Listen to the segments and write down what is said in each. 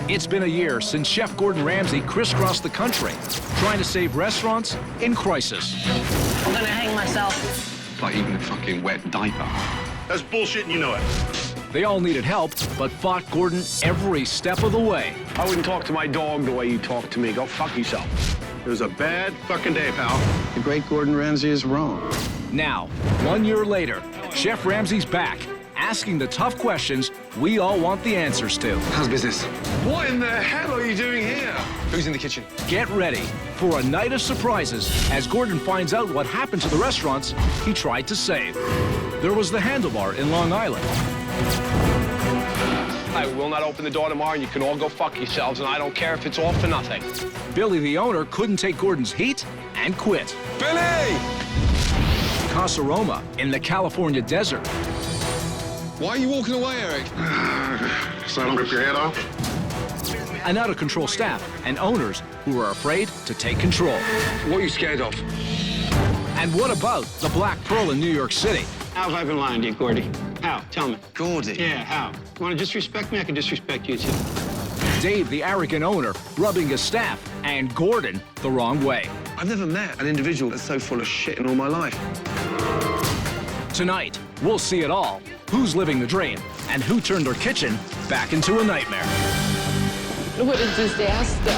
It's been a year since Chef Gordon Ramsay crisscrossed the country, trying to save restaurants in crisis. I'm gonna hang myself. It's like eating a fucking wet diaper. That's bullshit and you know it. They all needed help, but fought Gordon every step of the way. I wouldn't talk to my dog the way you talk to me. Go fuck yourself. It was a bad fucking day, pal. The great Gordon Ramsay is wrong. Now, 1 year later, Chef Ramsay's back, asking the tough questions we all want the answers to. How's business? What in the hell are you doing here? Who's in the kitchen? Get ready for a night of surprises as Gordon finds out what happened to the restaurants he tried to save. There was the Handlebar in Long Island. I will not open the door tomorrow, and you can all go fuck yourselves, and I don't care if it's all for nothing. Billy, the owner, couldn't take Gordon's heat and quit. Billy! Casa Roma in the California desert. Why are you walking away, Eric? So I don't rip your head off? An out-of-control staff and owners who were afraid to take control. What are you scared of? And what about the Black Pearl in New York City? How have I been lying to you, Gordy? How? Tell me. Gordy? Yeah, how? You want to disrespect me? I can disrespect you, too. Dave, the arrogant owner, rubbing his staff, and Gordon the wrong way. I've never met an individual that's so full of shit in all my life. Tonight, we'll see it all. Who's living the dream, and who turned their kitchen back into a nightmare. What a disaster.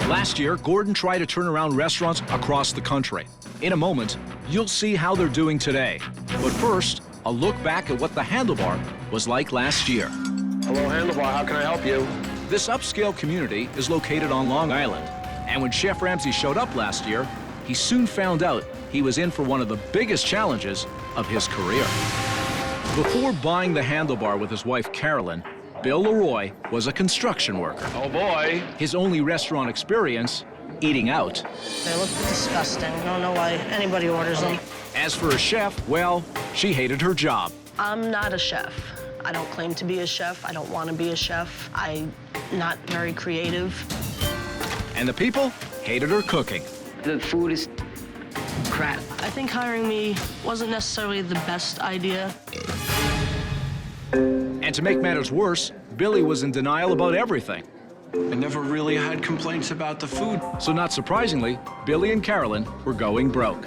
Last year, Gordon tried to turn around restaurants across the country. In a moment, you'll see how they're doing today. But first, a look back at what the Handlebar was like last year. Hello, Handlebar. How can I help you? This upscale community is located on Long Island. And when Chef Ramsay showed up last year, he soon found out he was in for one of the biggest challenges of his career. Before buying the Handlebar with his wife, Carolyn, Bill Leroy was a construction worker. Oh, boy. His only restaurant experience, eating out. They look disgusting. I don't know why anybody orders them. As for a chef, well, she hated her job. I'm not a chef. I don't claim to be a chef. I don't want to be a chef. I'm not very creative. And the people hated her cooking. The food is crap. I think hiring me wasn't necessarily the best idea. And to make matters worse, Billy was in denial about everything. I never really had complaints about the food. So not surprisingly, Billy and Carolyn were going broke.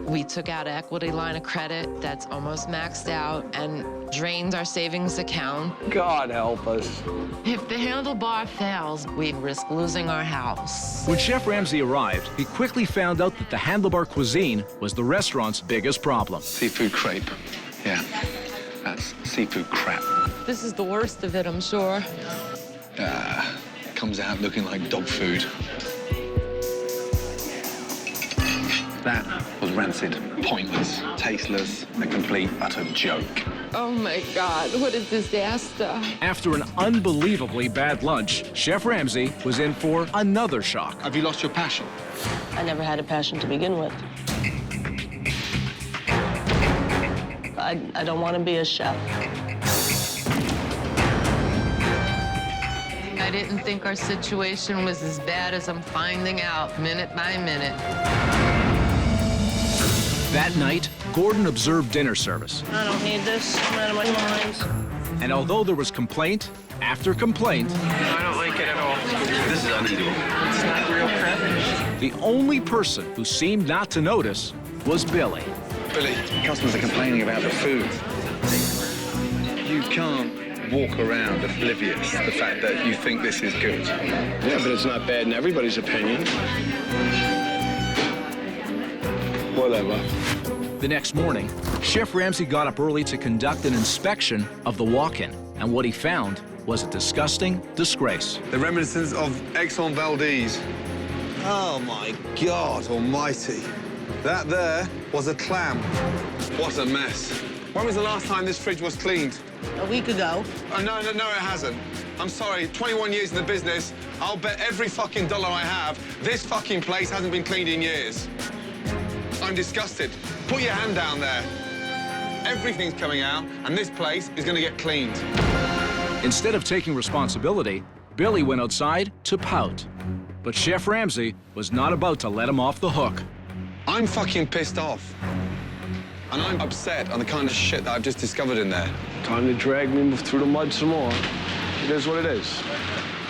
We took out an equity line of credit that's almost maxed out and drained our savings account. God help us. If the Handlebar fails, we'd risk losing our house. When Chef Ramsay arrived, he quickly found out that the Handlebar cuisine was the restaurant's biggest problem. Seafood crepe. Yeah, that's seafood crap. This is the worst of it, I'm sure. Comes out looking like dog food. That was rancid, pointless, tasteless, a complete, utter joke. Oh my God, what a disaster. After an unbelievably bad lunch, Chef Ramsay was in for another shock. Have you lost your passion? I never had a passion to begin with. I don't want to be a chef. I didn't think our situation was as bad as I'm finding out minute by minute. That night, Gordon observed dinner service. I don't need this. I'm out of my mind. And although there was complaint after complaint, I don't like it at all. This is uneatable. It's not real crap. the only person who seemed not to notice was Billy. Billy, customers are complaining about the food. You can't walk around oblivious to the fact that you think this is good. Yeah, but it's not bad in everybody's opinion. Whatever. The next morning, Chef Ramsay got up early to conduct an inspection of the walk-in, and what he found was a disgusting disgrace. The reminiscence of Exxon Valdez. Oh my God almighty. That there was a clam. What a mess. When was the last time this fridge was cleaned? A week ago. Oh, no, it hasn't. I'm sorry, 21 years in the business, I'll bet every fucking dollar I have, this fucking place hasn't been cleaned in years. I'm disgusted. Put your hand down there. Everything's coming out, and this place is gonna get cleaned. Instead of taking responsibility, Billy went outside to pout. But Chef Ramsay was not about to let him off the hook. I'm fucking pissed off. And I'm upset on the kind of shit that I've just discovered in there. Time to drag me through the mud some more. It is what it is.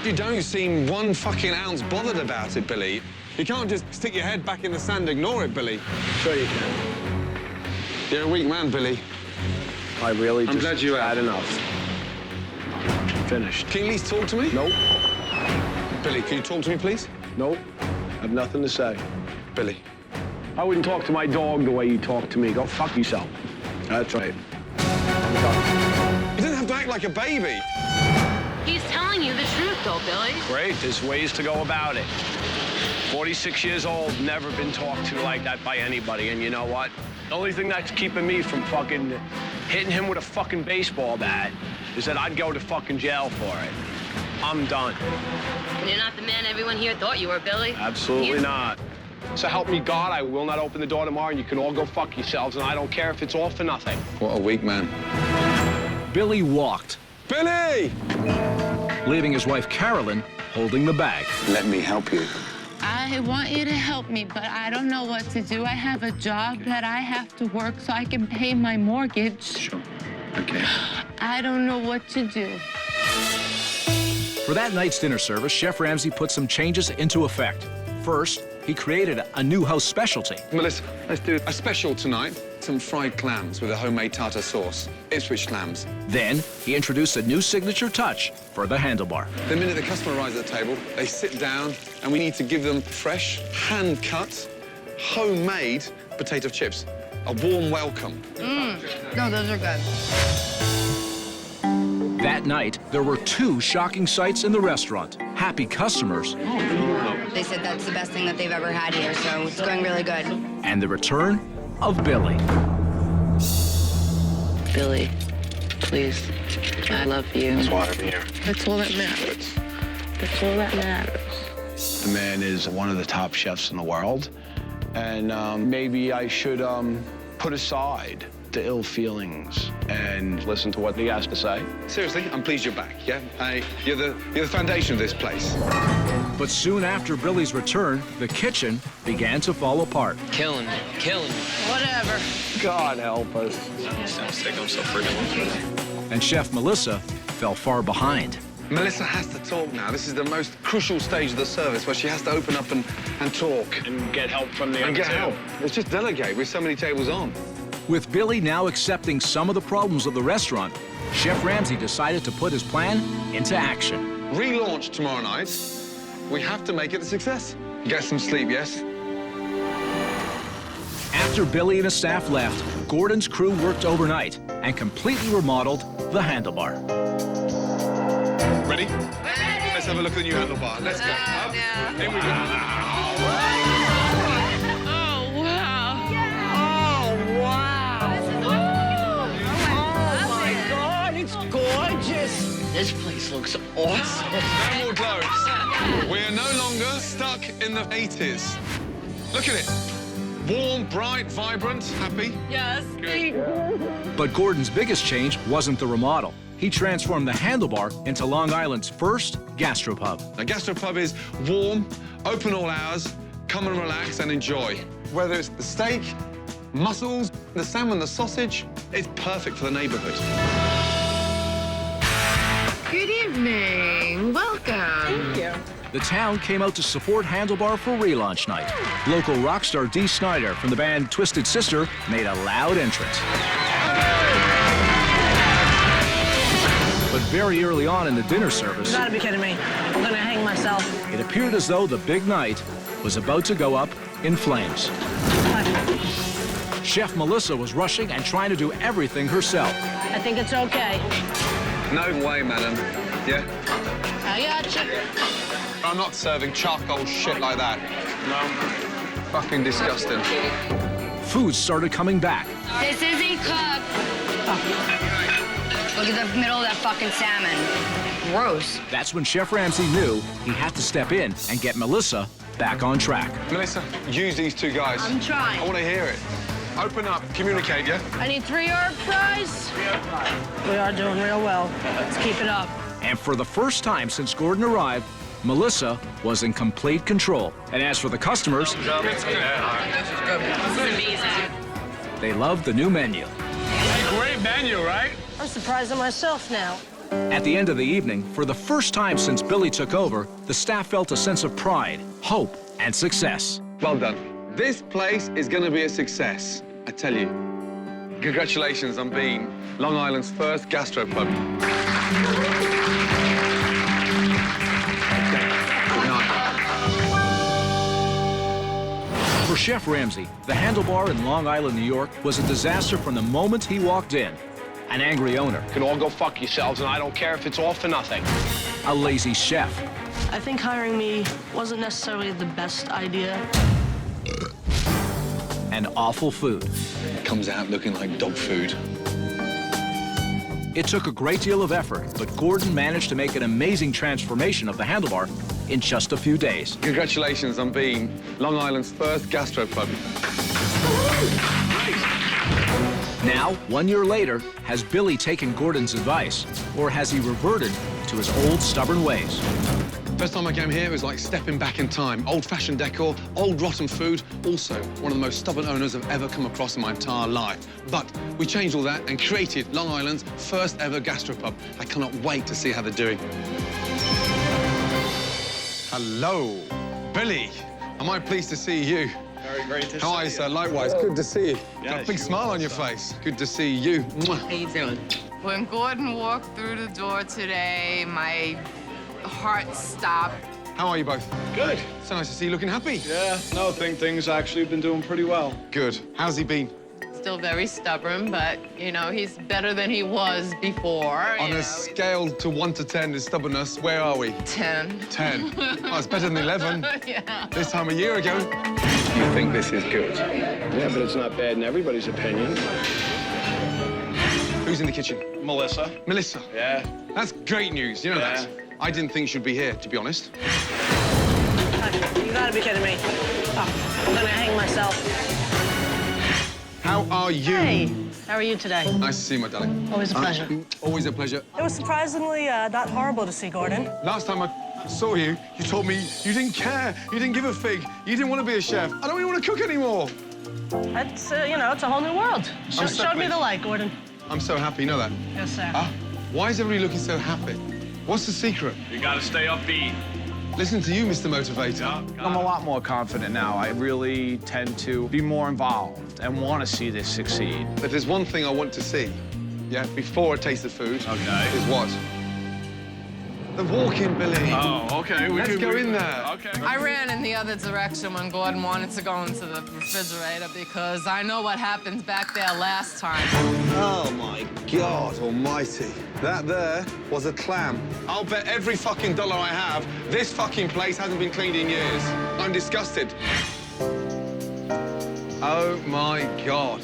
You don't seem one fucking ounce bothered about it, Billy. You can't just stick your head back in the sand and ignore it, Billy. Sure you can. You're a weak man, Billy. I really I'm glad you had have. enough. Finished. Can you at least talk to me? Nope. Billy, can you talk to me, please? Nope. Have nothing to say. Billy. I wouldn't talk to my dog the way you talk to me. Go fuck yourself. That's right. You don't have to act like a baby. He's telling you the truth, though, Billy. Great, there's ways to go about it. 46 years old, never been talked to like that by anybody, and you know what? The only thing that's keeping me from fucking hitting him with a fucking baseball bat is that I'd go to fucking jail for it. I'm done. You're not the man everyone here thought you were, Billy. Absolutely not. So help me God, I will not open the door tomorrow, and you can all go fuck yourselves, and I don't care if it's all for nothing. What a weak man. Billy walked, Billy! leaving his wife Carolyn holding the bag. Let me help you. I want you to help me, but I don't know what to do. I have a job that I have to work so I can pay my mortgage. Sure. Okay. I don't know what to do. For that night's dinner service, Chef Ramsay put some changes into effect. First, he created a new house specialty. Melissa, let's do a special tonight. Some fried clams with a homemade tartar sauce. Ipswich clams. Then, he introduced a new signature touch for the Handlebar. The minute the customer arrives at the table, they sit down, and we need to give them fresh, hand-cut, homemade potato chips. A warm welcome. No, those are good. That night, there were 2 shocking sights in the restaurant. Happy customers They said that's the best thing that they've ever had here, so it's going really good. and the return of Billy. Billy, please, I love you. That's why I'm here. That's all that matters. That's all that matters. The man is one of the top chefs in the world, and maybe I should put aside the ill feelings and listen to what he has to say. Seriously, I'm pleased you're back, yeah? You're the foundation of this place. But soon after Billy's return, the kitchen began to fall apart. Killing me. Killing me. Whatever. God help us. And Chef Melissa fell far behind. Melissa has to talk now. This is the most crucial stage of the service where she has to open up and talk. And get help from the And other get two. help. Let's just delegate with so many tables on. With Billy now accepting some of the problems of the restaurant, Chef Ramsay decided to put his plan into action. Relaunch tomorrow night. We have to make it a success. Get some sleep, yes? After Billy and his staff left, Gordon's crew worked overnight and completely remodeled the Handlebar. Ready? Let's have a look at the new handlebar. Let's go. Up. Here we go. This place looks awesome. No more clothes. We are no longer stuck in the 80s. Look at it. Warm, bright, vibrant, happy. Yes. Good. But Gordon's biggest change wasn't the remodel. He transformed the Handlebar into Long Island's first gastropub. A gastropub is warm, open all hours, come and relax and enjoy. Whether it's the steak, mussels, the salmon, the sausage, it's perfect for the neighborhood. Good evening. Welcome. Thank you. The town came out to support Handlebar for relaunch night. Local rock star Dee Snider from the band Twisted Sister made a loud entrance. But very early on in the dinner service, You gotta be kidding me. I'm gonna hang myself. it appeared as though the big night was about to go up in flames. Chef Melissa was rushing and trying to do everything herself. I think it's okay. No way, madam. Yeah? I got you. I'm not serving charcoal shit like that. No. Fucking disgusting. Food started coming back. This isn't cooked. Look at the middle of that fucking salmon. Gross. That's when Chef Ramsay knew he had to step in and get Melissa back on track. Melissa, use these 2 guys. I'm trying. I want to hear it. Open up, communicate, yeah? I need 3 herb fries. We are doing real well. Let's keep it up. And for the first time since Gordon arrived, Melissa was in complete control. And as for the customers, they loved the new menu. Great menu, right? I'm surprised at myself now. At the end of the evening, for the first time since Billy took over, the staff felt a sense of pride, hope, and success. Well done. This place is going to be a success, I tell you. Congratulations on being Long Island's first gastropub. For Chef Ramsay, the Handlebar in Long Island, New York, was a disaster from the moment he walked in. An angry owner. You can all go fuck yourselves, and I don't care if it's all for nothing. A lazy chef. I think hiring me wasn't necessarily the best idea. And awful food. It comes out looking like dog food. It took a great deal of effort, but Gordon managed to make an amazing transformation of the Handlebar in just a few days. Congratulations on being Long Island's first gastropub. Now, 1 year later, has Billy taken Gordon's advice, or has he reverted to his old stubborn ways? First time I came here, it was like stepping back in time. Old-fashioned decor, old rotten food. Also, one of the most stubborn owners I've ever come across in my entire life. But we changed all that and created Long Island's first ever gastropub. I cannot wait to see how they're doing. Hello, Billy. Am I pleased to see you? Very great to see you. How are you, sir? Likewise, good to see you. Got a big smile on your face. Good to see you. Mwah. How you doing? When Gordon walked through the door today, my heart stopped. How are you both? Good. So nice to see you looking happy. Yeah, no, things actually have been doing pretty well. Good. How's he been? Still very stubborn, but, you know, he's better than he was before. On a scale to 1 to 10 is stubbornness, where are we? 10. 10. Oh, it's better than 11. Yeah. This time a year ago. You think this is good? Yeah, but it's not bad in everybody's opinion. Who's in the kitchen? Melissa. Melissa. Yeah. That's great news. You know that. I didn't think she'd be here, to be honest. You gotta be kidding me. Oh, I'm gonna hang myself. How are you? Hey, how are you today? Nice to see you, my darling. Always a pleasure. Always a pleasure. It was surprisingly not horrible to see Gordon. Last time I saw you, you told me you didn't care. You didn't give a fig. You didn't want to be a chef. I don't even want to cook anymore. That's, you know, it's a whole new world. Showed me the light, Gordon. I'm so happy, you know that? Yes, sir. Why is everybody looking so happy? What's the secret? You gotta stay upbeat. Listen to you, Mr. Motivator. I'm a lot more confident now. I really tend to be more involved and want to see this succeed. But there's one thing I want to see, yeah, before I taste the food. Okay. Is what? The walk-in, Billy. Oh, okay. Let's go in there. Okay. I ran in the other direction when Gordon wanted to go into the refrigerator because I know what happened back there last time. Oh, my God almighty. That there was a clam. I'll bet every fucking dollar I have, this fucking place hasn't been cleaned in years. I'm disgusted. Oh, my God.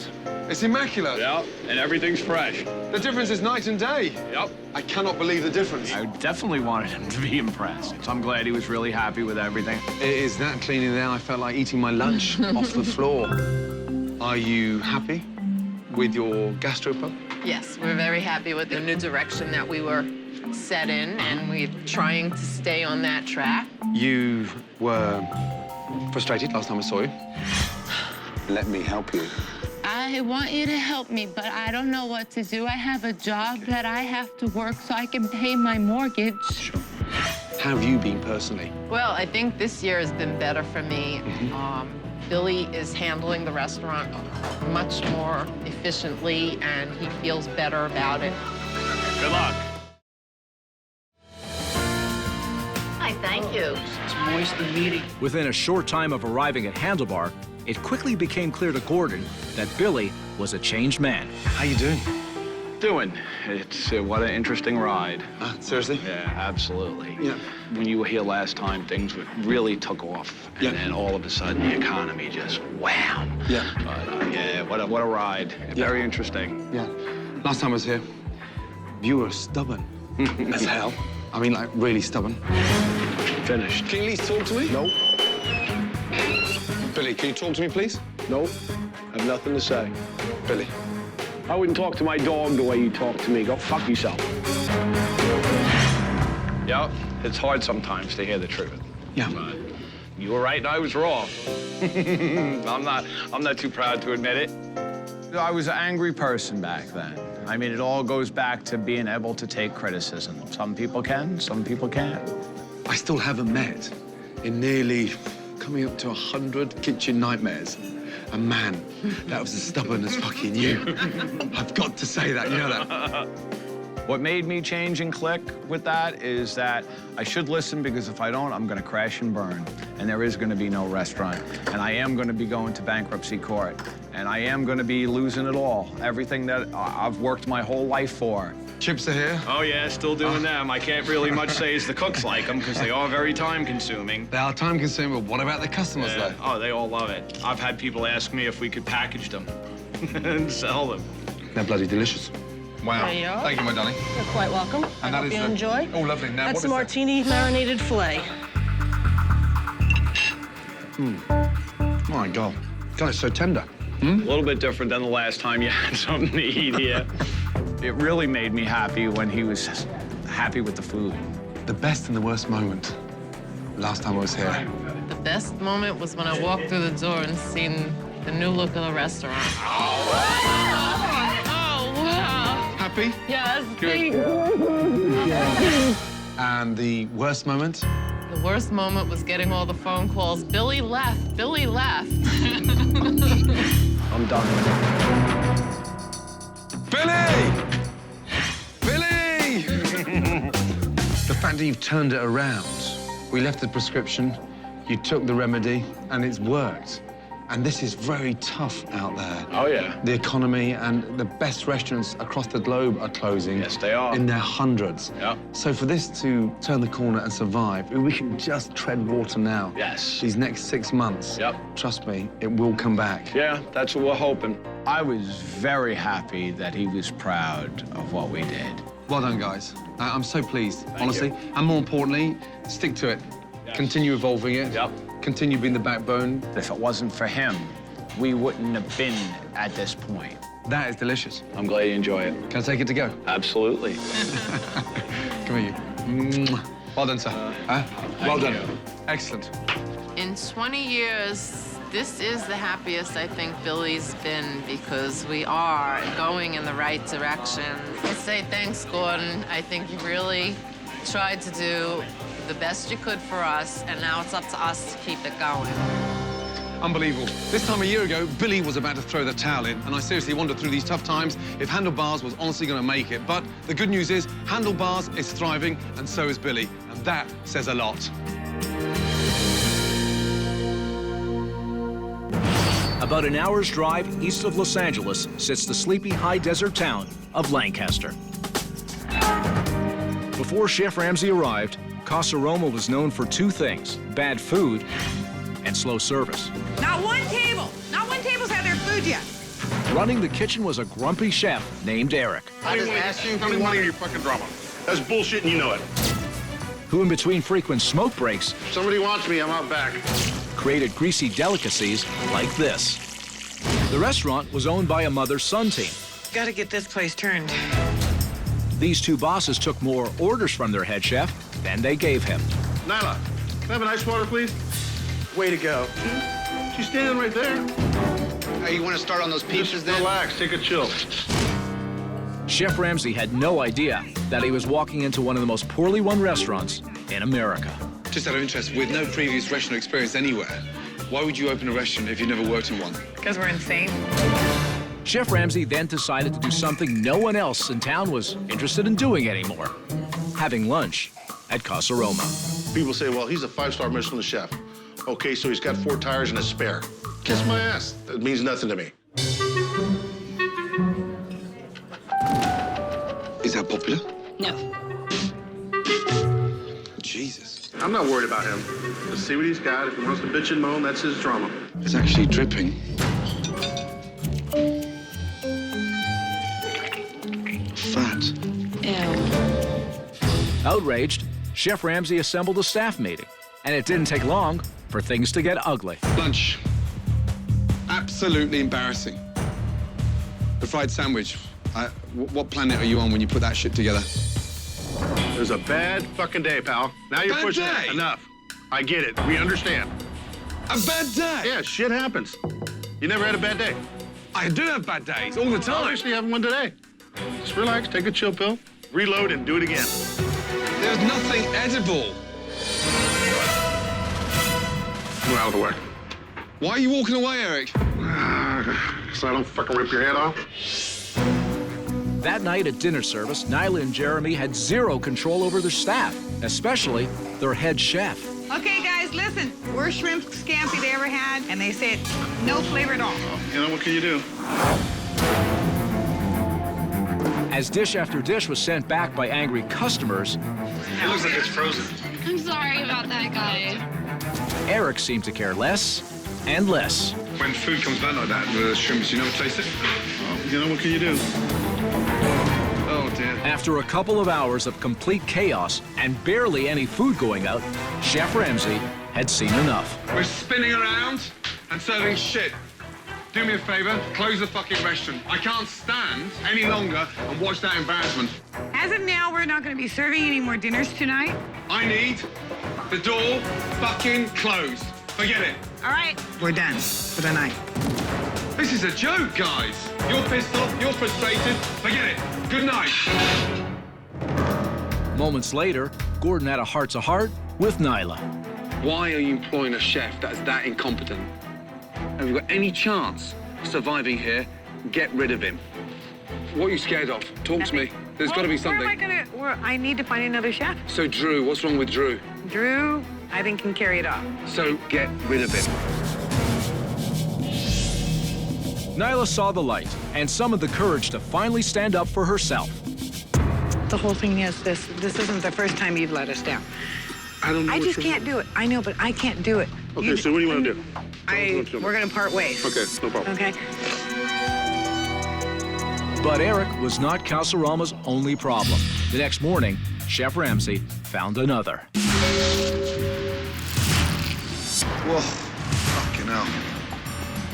It's immaculate. Yep, and everything's fresh. The difference is night and day. Yep. I cannot believe the difference. I definitely wanted him to be impressed. So I'm glad he was really happy with everything. It is that clean in there. I felt like eating my lunch off the floor. Are you happy with your gastropub? Yes, we're very happy with the new direction that we were set in, and we're trying to stay on that track. You were frustrated last time I saw you. Let me help you. I want you to help me, but I don't know what to do. I have a job that I have to work so I can pay my mortgage. Sure. How have you been personally? Well, I think this year has been better for me. Billy is handling the restaurant much more efficiently, and he feels better about it. Good luck. Hi, thank you. It's moist and meaty. Within a short time of arriving at Handlebar, it quickly became clear to Gordon that Billy was a changed man. How you doing? Doing. It's what an interesting ride. Seriously? Yeah, absolutely. Yeah. When you were here last time, things really took off. And then all of a sudden, the economy just wham. Yeah. But, yeah, what a ride. Very interesting. Yeah. Last time I was here, you were stubborn as hell. I mean, like, really stubborn. Finished. Can you at least talk to me? Nope. Billy, can you talk to me, please? Nope. I have nothing to say. Billy. I wouldn't talk to my dog the way you talk to me. Go fuck yourself. Yep, it's hard sometimes to hear the truth. Yeah. But you were right and I was wrong. I'm not too proud to admit it. I was an angry person back then. I mean, it all goes back to being able to take criticism. Some people can, some people can't. I still haven't met, in nearly coming up to 100 kitchen nightmares, a man that was as stubborn as fucking you. I've got to say that, you know that? What made me change and click with that is that I should listen, because if I don't, I'm gonna crash and burn. And there is gonna be no restaurant. And I am gonna be going to bankruptcy court. And I am gonna be losing it all. Everything that I've worked my whole life for. Chips are here. Oh yeah, still doing them. I can't really much say as the cooks like them, because they are very time-consuming. They are time-consuming, but what about the customers, though? Oh, they all love it. I've had people ask me if we could package them and sell them. They're bloody delicious. Wow. There you are. Thank you, my darling. You're quite welcome. And I that hope is you the- enjoy. Oh, lovely. Now, That's what the is martini marinated filet. My God. God, it's so tender. A little bit different than the last time you had something to eat here. It really made me happy when he was happy with the food. The best and the worst moment, last time I was here. The best moment was when I walked through the door and seen the new look of the restaurant. Oh, wow. Happy? Yes, Good. And the worst moment? The worst moment was getting all the phone calls. Billy left, Billy left. I'm done. Billy! Billy! The fact that you've turned it around. We left the prescription, you took the remedy, and it's worked. And this is very tough out there. Oh, yeah. The economy and the best restaurants across the globe are closing. Yes, they are. In their hundreds. Yeah. So for this to turn the corner and survive, we can just tread water now. Yes. These next 6 months. Yep. Trust me, it will come back. Yeah, that's what we're hoping. I was very happy that he was proud of what we did. Well done, guys. I'm so pleased, Thank honestly. you. And more importantly, stick to it. Yes. Continue evolving it. Yep. Continue being the backbone. If it wasn't for him, we wouldn't have been at this point. That is delicious. I'm glad you enjoy it. Can I take it to go? Absolutely. Come here, you. Mwah. Well done, sir. Well done. you. Excellent. In 20 years, this is the happiest I think Billy's been, because we are going in the right direction. I say thanks, Gordon. I think you really tried to do the best you could for us, and now it's up to us to keep it going. Unbelievable. This time a year ago, Billy was about to throw the towel in, and I seriously wondered through these tough times if Handlebars was honestly going to make it. But the good news is Handlebars is thriving, and so is Billy, and that says a lot. About an hour's drive east of Los Angeles sits the sleepy high desert town of Lancaster. Before Chef Ramsay arrived, Casa Roma was known for two things: bad food and slow service. Not one table's had their food yet. Running the kitchen was a grumpy chef named Eric, I just asked you if you wanted your fucking drama. That's bullshit and you know it. who in between frequent smoke breaks If somebody wants me, I'm out back. created greasy delicacies like this. The restaurant was owned by a mother-son team. Gotta get this place turned. These two bosses took more orders from their head chef than they gave him. Nyla, can I have an ice water, please? Way to go. She's standing right there. Hey, you want to start on those pizzas Just then? relax, take a chill. Chef Ramsay had no idea that he was walking into one of the most poorly run restaurants in America. Just out of interest, with no previous restaurant experience anywhere, why would you open a restaurant if you've never worked in one? Because we're insane. Chef Ramsay then decided to do something no one else in town was interested in doing anymore: having lunch at Casa Roma. People say, well, he's a 5-star Michelin chef. Okay, so he's got 4 tires and a spare. Kiss my ass. That means nothing to me. Is that popular? No. Jesus. I'm not worried about him. Let's see what he's got. If he wants to bitch and moan, that's his drama. It's actually dripping. Fat. Ew. Outraged, Chef Ramsay assembled a staff meeting, and it didn't take long for things to get ugly. Lunch. Absolutely embarrassing. The fried sandwich. What planet are you on when you put that shit together? was a bad fucking day, pal. Now you're Bad pushing day? it. Enough. I get it. We understand. A bad day? Yeah, shit happens. You never had a bad day? I do have bad days all the time. Obviously, you having one today. Just relax, take a chill pill, reload, and do it again. There's nothing edible. Move out of the way. Why are you walking away, Eric? So I don't fucking rip your head off? That night at dinner service, Nyla and Jeremy had zero control over their staff, especially their head chef. Okay, guys, listen. Worst shrimp scampi they ever had, and they said no flavor at all. You know, what can you do? As dish after dish was sent back by angry customers, It looks like it's frozen. I'm sorry about that, guys. Eric seemed to care less and less. When food comes back like that, the shrimps, you never taste it? You know, what can you do? Oh, dear. After a couple of hours of complete chaos and barely any food going out, Chef Ramsay had seen enough. We're spinning around and serving shit. Do me a favor, close the fucking restaurant. I can't stand any longer and watch that embarrassment. As of now, we're not going to be serving any more dinners tonight. I need the door fucking closed. Forget it. All right. We're done for the night. This is a joke, guys. You're pissed off, you're frustrated. Forget it. Good night. Moments later, Gordon had a heart-to-heart with Nyla. Why are you employing a chef that's that incompetent? Have you got any chance of surviving here? Get rid of him. What are you scared of? Talk to me. There's got to be something. I need to find another chef. So, Drew, what's wrong with Drew? Drew, I think, can carry it off. So, get rid of him. Nyla saw the light and summoned the courage to finally stand up for herself. The whole thing is this isn't the first time you've let us down. I don't know. I just can't do it. I know, but I can't do it. Okay, so what do you want to do? We're going to part ways. Okay, no problem. Okay? But Eric was not Casa Roma's only problem. The next morning, Chef Ramsay found another. Whoa, fucking hell.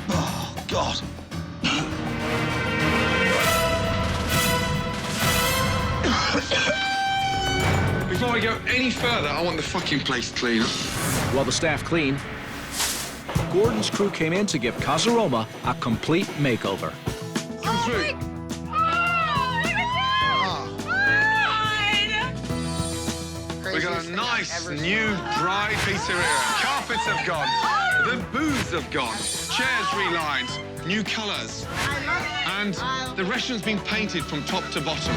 Oh, God. Before I go any further, I want the fucking place clean. While the staff cleaned, Gordon's crew came in to give Casa Roma a complete makeover. Come through. We got a nice new dry pizzeria. Carpets have gone. The booths have gone. Chairs relined. New colours. And the restaurant's been painted from top to bottom.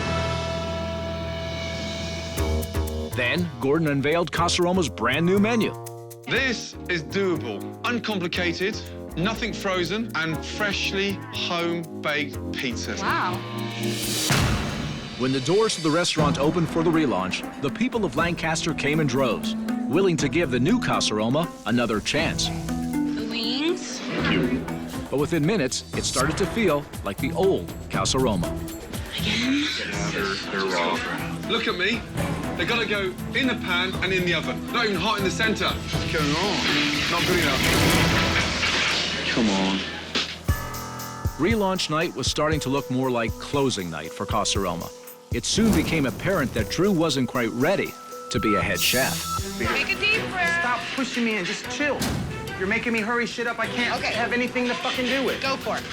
Then, Gordon unveiled Casa Roma's brand new menu. This is doable, uncomplicated, nothing frozen, and freshly home-baked pizzas. Wow. When the doors to the restaurant opened for the relaunch, the people of Lancaster came in droves, willing to give the new Casa Roma another chance. The wings? But within minutes, it started to feel like the old Casa Roma. Again? They're raw. Look at me. They gotta go in the pan and in the oven. Not even hot in the center. What's going on? Not good enough. Come on. Relaunch night was starting to look more like closing night for Casa Roma. It soon became apparent that Drew wasn't quite ready to be a head chef. Take a deep breath. Stop pushing me and just chill. You're making me hurry shit up I can't have anything to fucking do with. Go for it.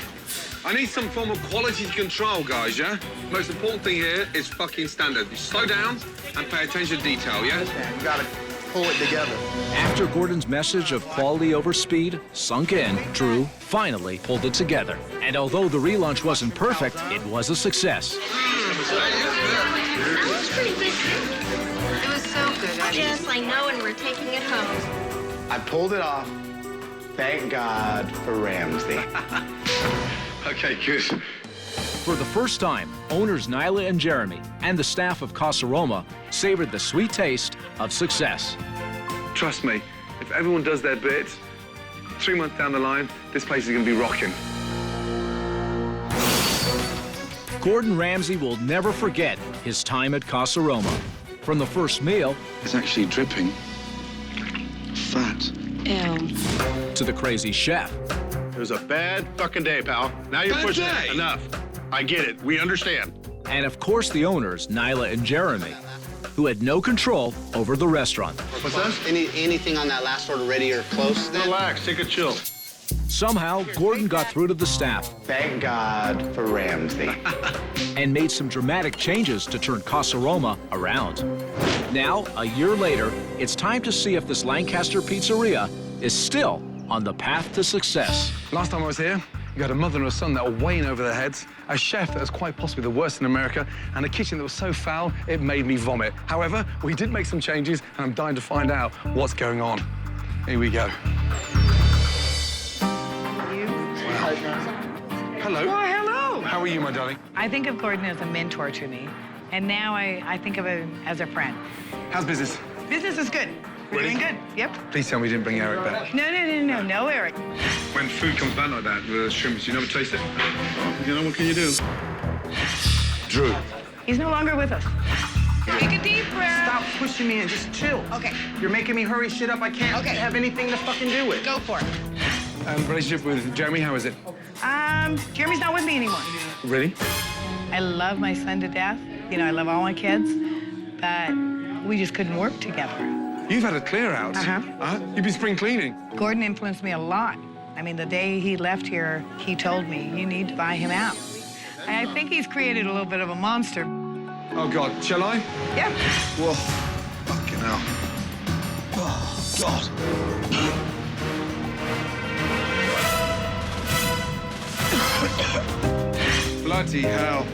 I need some form of quality control, guys, yeah? Most important thing here is fucking standard. You slow down and pay attention to detail, yeah? You gotta pull it together. After Gordon's message of quality over speed sunk in, Drew finally pulled it together. And although the relaunch wasn't perfect, it was a success. That was pretty good. It was so good. Yes, I know, and we're taking it home. I pulled it off. Thank God for Ramsay. Okay, good. For the first time, owners Nyla and Jeremy and the staff of Casa Roma savored the sweet taste of success. Trust me, if everyone does their bit, 3 months down the line, this place is gonna be rocking. Gordon Ramsay will never forget his time at Casa Roma. From the first meal It's actually dripping. Fat. Ew. to the crazy chef, It was a bad fucking day, pal. Now you're Bad pushing day? it. Enough. I get it. We understand. and of course the owners, Nyla and Jeremy. who had no control over the restaurant. What's that? Anything on that last order ready or close? Then? Relax, take a chill. Somehow, Gordon got through to the staff. Thank God for Ramsay. And made some dramatic changes to turn Casa Roma around. Now, a year later, it's time to see if this Lancaster pizzeria is still on the path to success. Last time I was here, you had a mother and a son that were way in over their heads, a chef that was quite possibly the worst in America, and a kitchen that was so foul it made me vomit. However, we did make some changes, and I'm dying to find out what's going on. Here we go. Hello. Why, hello. How are you, my darling? I think of Gordon as a mentor to me, and now I think of him as a friend. How's business? Business is good. We're Really? doing good. Yep. Please tell me you didn't bring Eric back. No, Eric. When food comes back like that, the shrimps, you never taste it. You know, what can you do? Drew. He's no longer with us. Take a deep breath. Stop pushing me and just chill. Okay. You're making me hurry shit up I can't have anything to fucking do with. Go for it. Relationship with Jeremy, how is it? Jeremy's not with me anymore. Really? I love my son to death. You know, I love all my kids, but we just couldn't work together. You've had a clear out. You've been spring cleaning. Gordon influenced me a lot. I mean, the day he left here, he told me, you need to buy him out. I think he's created a little bit of a monster. Oh, God. Shall I? Yeah. Whoa. Fucking hell. Oh, God. Bloody hell.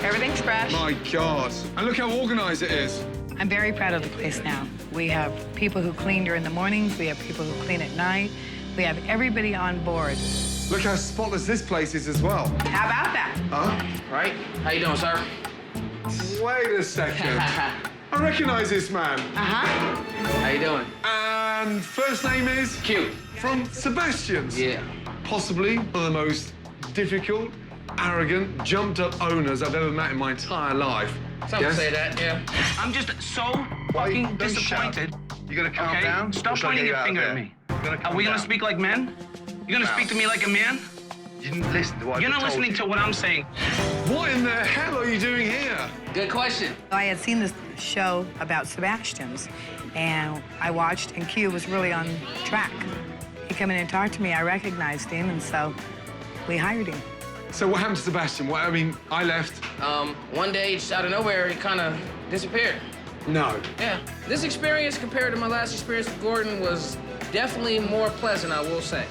Everything's fresh. My God. And look how organized it is. I'm very proud of the place now. We have people who clean during the mornings. We have people who clean at night. We have everybody on board. Look how spotless this place is as well. How about that? Huh? Right? How you doing, sir? Wait a second. I recognize this man. How you doing? And first name is? Q. From Sebastian's? Yeah. Possibly one of the most difficult, arrogant, jumped-up owners I've ever met in my entire life. Some Yes? say that, yeah. I'm just so fucking disappointed. You gonna calm Okay? down? Stop Or should I pointing get your out finger there? at me. Gonna Are calm we gonna down? speak like men? You're gonna speak to me like a man? You didn't listen to what You're I not told listening you. to what I'm saying. What in the hell are you doing here? Good question. I had seen this show about Sebastian's, and I watched, and Q was really on track. He came in and talked to me. I recognized him, and so we hired him. So what happened to Sebastian? I mean, I left. One day, just out of nowhere, he kind of disappeared. No. Yeah. This experience, compared to my last experience with Gordon, was definitely more pleasant, I will say.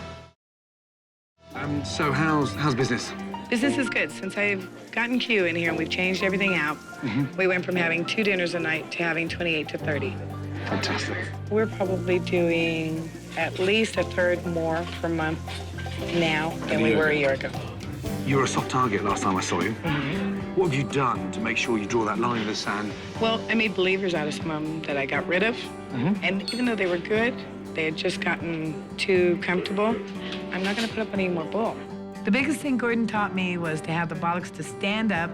So how's business? Business is good. Since I've gotten Q in here and we've changed everything out, we went from having 2 dinners a night to having 28 to 30. Fantastic. We're probably doing at least a third more per month now than we were a year ago. You were a soft target last time I saw you. What have you done to make sure you draw that line in the sand? Well, I made believers out of some of them that I got rid of. And even though they were good, they had just gotten too comfortable. I'm not going to put up any more bull. The biggest thing Gordon taught me was to have the bollocks to stand up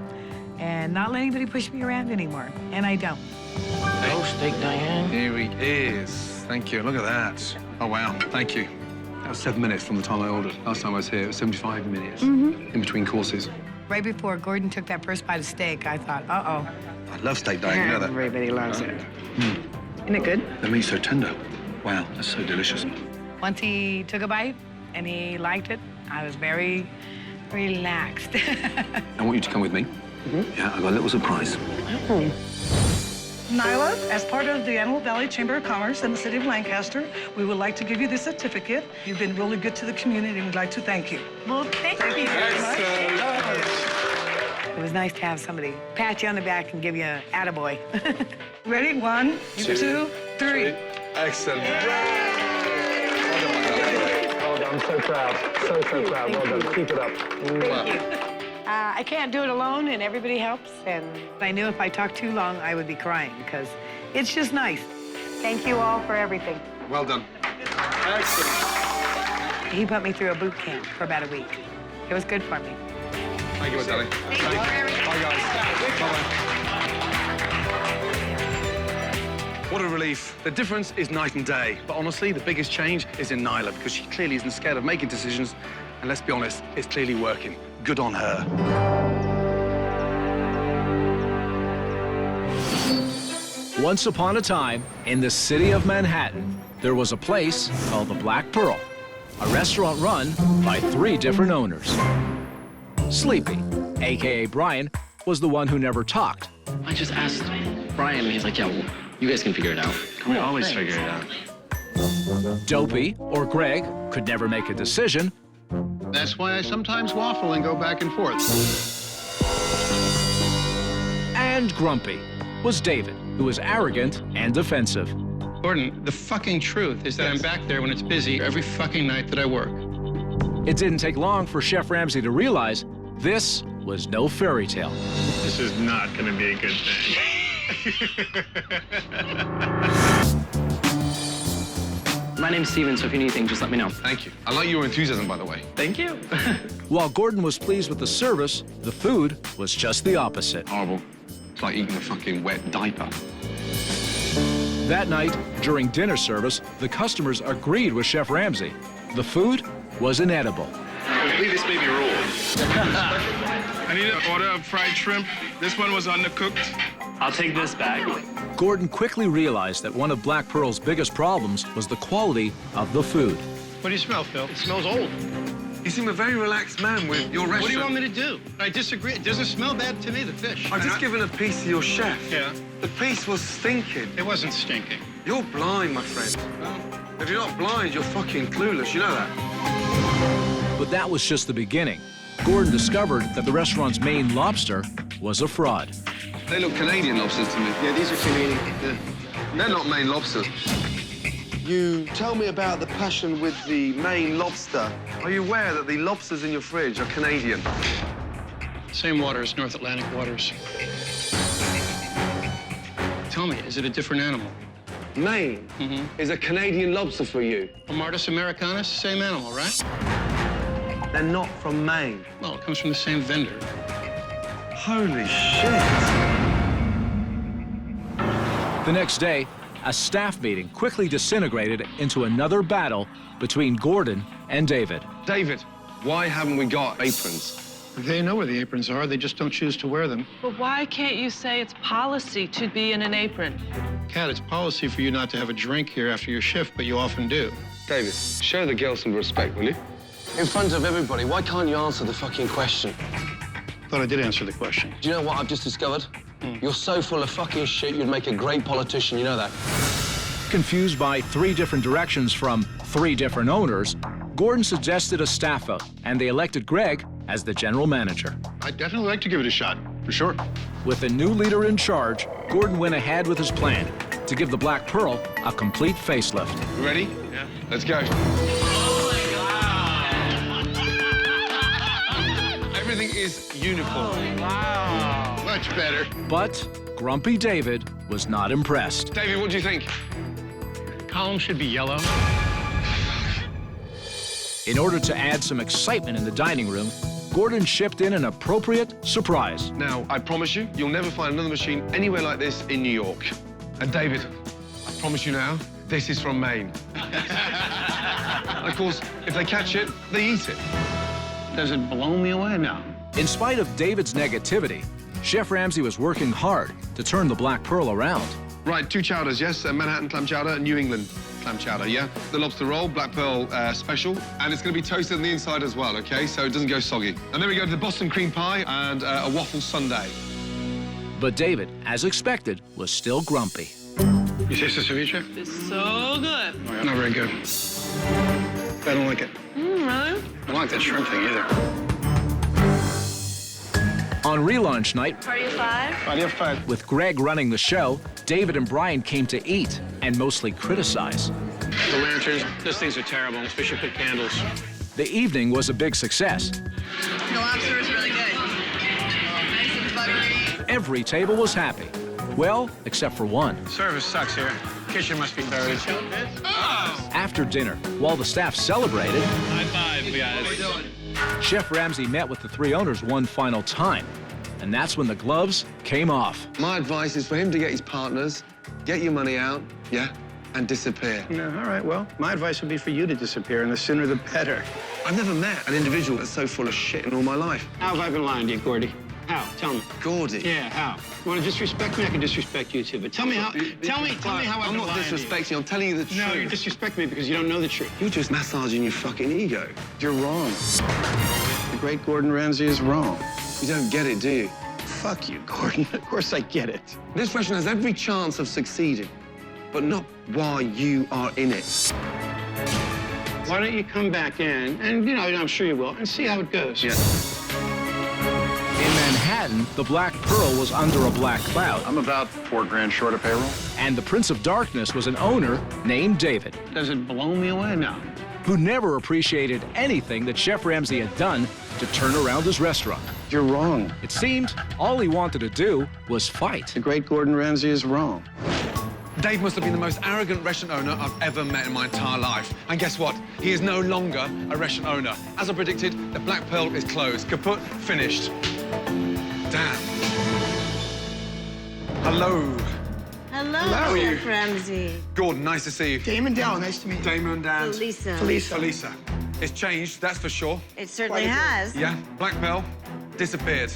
and not let anybody push me around anymore. And I don't. Oh, steak, Diane. Here he is. Thank you. Look at that. Oh, wow. Thank you. That was 7 minutes from the time I ordered. Last time I was here, it was 75 minutes in between courses. Right before Gordon took that first bite of steak, I thought, uh-oh. I love steak, Diane. You know that. Everybody loves it. Isn't it good? The meat's so tender. Wow, that's so delicious. Once he took a bite and he liked it, I was very relaxed. I want you to come with me. Yeah, I've got a little surprise. Nyla, as part of the Antelope Valley Chamber of Commerce in the city of Lancaster, we would like to give you this certificate. You've been really good to the community and we'd like to thank you. Well, thank you very much. It was nice to have somebody pat you on the back and give you an attaboy. Ready? 1, 2, 3. Excellent. Oh, I'm so proud. So proud. Well done. Keep it up. Thank you. I can't do it alone, and everybody helps. And I knew if I talked too long, I would be crying, because it's just nice. Thank you all for everything. Well done. Excellent. He put me through a boot camp for about a week. It was good for me. Thank you, my darling. Thank you. Bye, guys. Bye-bye. What a relief. The difference is night and day. But honestly, the biggest change is in Nyla, because she clearly isn't scared of making decisions. And let's be honest, it's clearly working. Good on her. Once upon a time, in the city of Manhattan, there was a place called the Black Pearl, a restaurant run by 3 different owners. Sleepy, a.k.a. Brian, was the one who never talked. I just asked Brian, and he's like, yeah, well, you guys can figure it out. We always figure it out. Dopey, or Greg, could never make a decision. That's why I sometimes waffle and go back and forth. And Grumpy was David, who was arrogant and defensive. Gordon, the fucking truth is that I'm back there when it's busy every fucking night that I work. It didn't take long for Chef Ramsay to realize this was no fairy tale. This is not gonna be a good thing. My name's Steven, so if you need anything, just let me know. Thank you. I like your enthusiasm, by the way. Thank you. While Gordon was pleased with the service, the food was just the opposite. Horrible. It's like eating a fucking wet diaper. That night, during dinner service, the customers agreed with Chef Ramsay. The food was inedible. I believe this may be raw. I need an order of fried shrimp. This one was undercooked. I'll take this back. Gordon quickly realized that one of Black Pearl's biggest problems was the quality of the food. What do you smell, Phil? It smells old. You seem a very relaxed man with your restaurant. What do you want me to do? I disagree. It doesn't smell bad to me, the fish. I've just given a piece to your chef. Yeah. The piece was stinking. It wasn't stinking. You're blind, my friend. If you're not blind, you're fucking clueless. You know that? But that was just the beginning. Gordon discovered that the restaurant's main lobster was a fraud. They look Canadian lobsters to me. Yeah, these are Canadian. Yeah. They're not Maine lobsters. You tell me about the passion with the Maine lobster. Are you aware that the lobsters in your fridge are Canadian? Same waters, North Atlantic waters. Tell me, is it a different animal? Maine is a Canadian lobster for you. Martis americanus, same animal, right? They're not from Maine. Well, it comes from the same vendor. Holy shit. The next day, a staff meeting quickly disintegrated into another battle between Gordon and David. David, why haven't we got aprons? They know where the aprons are, they just don't choose to wear them. But why can't you say it's policy to be in an apron? Kat, it's policy for you not to have a drink here after your shift, but you often do. David, show the girl some respect, will you? In front of everybody, why can't you answer the fucking question? Thought I did answer the question. Do you know what I've just discovered? You're so full of fucking shit, you'd make a great politician, you know that? Confused by 3 different directions from 3 different owners, Gordon suggested a staff vote, and they elected Greg as the general manager. I'd definitely like to give it a shot, for sure. With the new leader in charge, Gordon went ahead with his plan to give the Black Pearl a complete facelift. You ready? Yeah. Let's go. Everything is uniform. Wow. Much better. But Grumpy David was not impressed. David, what do you think? Column should be yellow. In order to add some excitement in the dining room, Gordon shipped in an appropriate surprise. Now, I promise you, you'll never find another machine anywhere like this in New York. And David, I promise you now, this is from Maine. And of course, if they catch it, they eat it. Does it blow me away now? In spite of David's negativity, Chef Ramsay was working hard to turn the Black Pearl around. Right, 2 chowders, yes. Manhattan clam chowder, New England clam chowder, yeah? The lobster roll, Black Pearl special. And it's going to be toasted on the inside as well, OK? So it doesn't go soggy. And then we go to the Boston cream pie and a waffle sundae. But David, as expected, was still grumpy. You taste the ceviche? It's so good. Oh, yeah, not very good. I don't like it. Really? I don't like that shrimp thing either. On relaunch night, Party of 5? Party of 5. with Greg running the show, David and Brian came to eat and mostly criticize. The lanterns, those things are terrible. We should put candles. The evening was a big success. The lobster is really good. Nice and buttery. Every table was happy. Well, except for one. Service sucks here. Kitchen must be buried. Oh! After dinner, while the staff celebrated, High five, guys. Chef Ramsay met with the 3 owners one final time. And that's when the gloves came off. My advice is for him to get his partners, get your money out, yeah, and disappear. No, all right, well, my advice would be for you to disappear, and the sooner the better. I've never met an individual that's so full of shit in all my life. How have I been lying to you, Gordy? How? Tell me. Gordy. Yeah, how? You want to disrespect me? I can disrespect you too. But tell me how. Tell me how I'm not disrespecting you. I'm telling you the truth. No, you disrespect me because you don't know the truth. You're just massaging your fucking ego. You're wrong. The great Gordon Ramsay is wrong. You don't get it, do you? Fuck you, Gordon. Of course I get it. This restaurant has every chance of succeeding, but not while you are in it. Why don't you come back in, and, you know, I'm sure you will, and see how it goes. Yeah. In Manhattan, the Black Pearl was under a black cloud. I'm about $4 grand short of payroll. And the Prince of Darkness was an owner named David, Does it blow me away? No. who never appreciated anything that Chef Ramsay had done to turn around his restaurant. You're wrong. It seemed all he wanted to do was fight. The great Gordon Ramsay is wrong. Dave must have been the most arrogant restaurant owner I've ever met in my entire life. And guess what? He is no longer a restaurant owner. As I predicted, the Black Pearl is closed. Kaput, finished. Damn. Hello. Hello, Chef Ramsay. Gordon, nice to see you. Damon Dell, nice to meet you. Damon and... Felisa. Felisa. It's changed, that's for sure. It certainly has. Yeah, Black Pearl disappeared.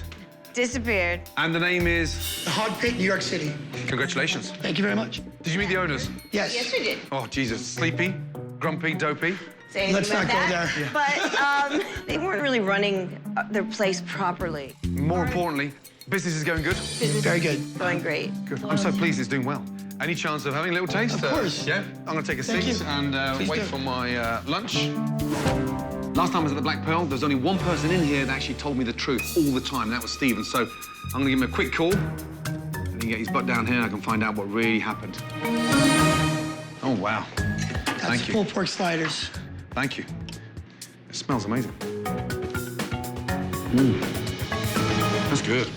Disappeared. And the name is... The Hog Pit, New York City. Congratulations. Thank you very much. Did you meet the owners? Yes. Yes, we did. Oh, Jesus. Sleepy, grumpy, dopey. Say anything Let's about not go that. there. But they weren't really running their place properly. More importantly, business is going good? Business Very good. is going great. Good. I'm so pleased it's doing well. Any chance of having a little taste? Of course. Yeah? I'm going to take a Thank seat you. and Please wait do. for my lunch. Last time I was at the Black Pearl, there's only one person in here that actually told me the truth all the time. That was Stephen. So I'm going to give him a quick call. And he can get his butt down here and I can find out what really happened. Oh, wow. That's Thank you. pulled pork sliders. Thank you. It smells amazing. That's good.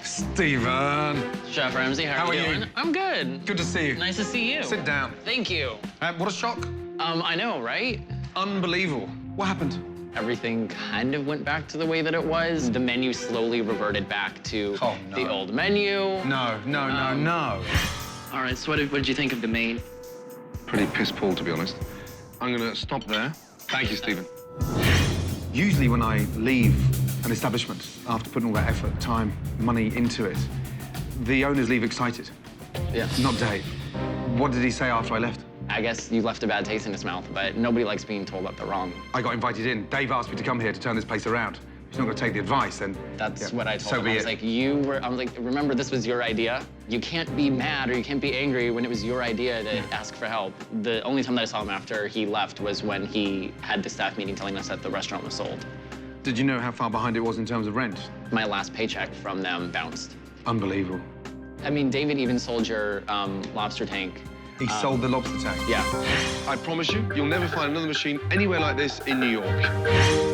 Stephen. Chef Ramsay, how are you doing? I'm good. Good to see you. Nice to see you. Sit down. Thank you. What a shock. I know, right? Unbelievable. What happened? Everything kind of went back to the way that it was. The menu slowly reverted back to the old menu. No. All right, so what did you think of the main? Pretty piss poor, to be honest. I'm going to stop there. Thank you, Stephen. Usually when I leave an establishment after putting all that effort, time, money into it, the owners leave excited. Yeah. Not Dave. What did he say after I left? I guess you left a bad taste in his mouth, but nobody likes being told that they're wrong. I got invited in. Dave asked me to come here to turn this place around. He's not going to take the advice, then... That's what I told so him. be I was it. like, remember, this was your idea. You can't be mad or you can't be angry when it was your idea to ask for help. The only time that I saw him after he left was when he had the staff meeting telling us that the restaurant was sold. Did you know how far behind it was in terms of rent? My last paycheck from them bounced. Unbelievable. I mean, David even sold your lobster tank. He sold the lobster tank? Yeah. I promise you, you'll never find another machine anywhere like this in New York.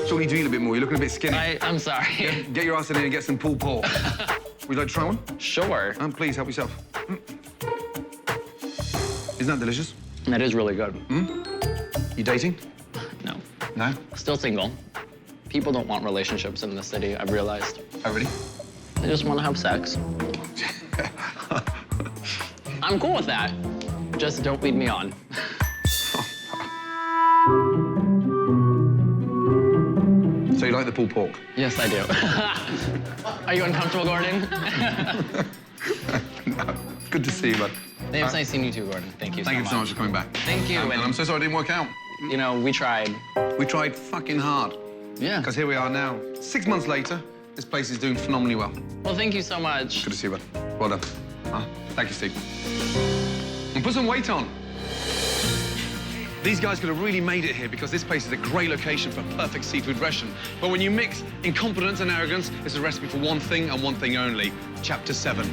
So you need to eat a bit more. You're looking a bit skinny. I'm sorry. Get your ass in here and get some pulled pork. Would you like to try one? Sure. Please, help yourself. Isn't that delicious? That is really good. You dating? No. No? Still single. People don't want relationships in the city, I've realized. Oh, really? They just want to have sex. I'm cool with that. Just don't lead me on. So you like the pulled pork? Yes, I do. Are you uncomfortable, Gordon? No. Good to see you, bud. It's nice seeing you too, Gordon. Thank you so much. Thank you so much for coming back. Thank you. And I'm so sorry it didn't work out. You know, we tried. We tried fucking hard. Yeah. Because here we are now. 6 months later, this place is doing phenomenally well. Well, thank you so much. Good to see you, bud. Well done. Thank you, Steve. And put some weight on. These guys could have really made it here because this place is a great location for a perfect seafood restaurant. But when you mix incompetence and arrogance, it's a recipe for one thing and one thing only: Chapter 7.